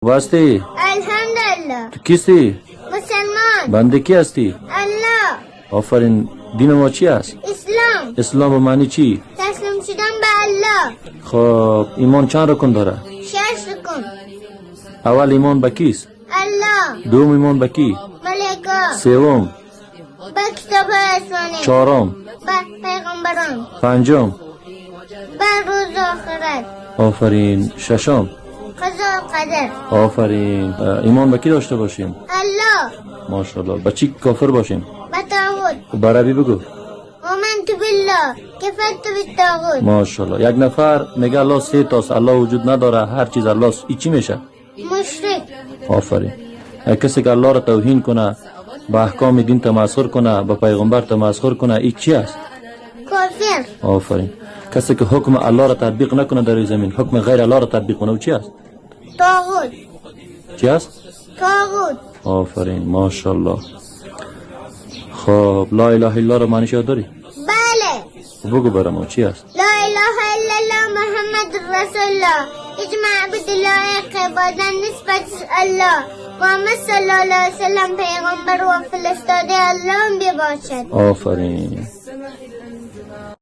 واسطی الحمدلله. تو کیستی؟ مسلمان. بنده کی هستی؟ الله. آفرین. دین ما چی است؟ اسلام. اسلام به معنی چی؟ تسلیم شدن به الله. خب ایمان چند رکن داره؟ 6 رکن. اول ایمان به کیست؟ الله. دوم ایمان به کی؟ ملائکه. سوم؟ به کتاب آسمانی. چهارم؟ به پیغمبران. پنجم؟ به روز آخرت. آفرین. ششم؟ قضا و قدر. آفرین. ایمان به کی داشته باشیم؟ الله. ماشاءالله. به چی کافر باشیم؟ به طاغوت. خب به عربی بگو. آمنت بالله کفرت بالطاغوت. ماشاءالله. یک نفر میگه الله سه تاست، الله وجود نداره، هر چیز الله است، این چی میشه؟ مشرک. آفرین. کسی که الله را توهین کنه، با احکام دین تمسخر کنه، با پیغمبر تمسخر کنه، این چی است؟ کافر. آفرین. کسی که حکم الله را تطبیق نکنه در زمین، حکم غیر الله را تطبیق کنه، او چی است؟ طاغوت. چی است؟ طاغوت. آفرین. ماشاءالله. خب لا اله الا الله معنیش یاد داری؟ بله. بگو برام چی است؟ لا اله الا الله محمد رسول الله هیچ معبود لایق عبادت نیست بجز الله. محمد صلی الله علیه و سلم پیغمبر و فرستاده الله باشد. آفرین.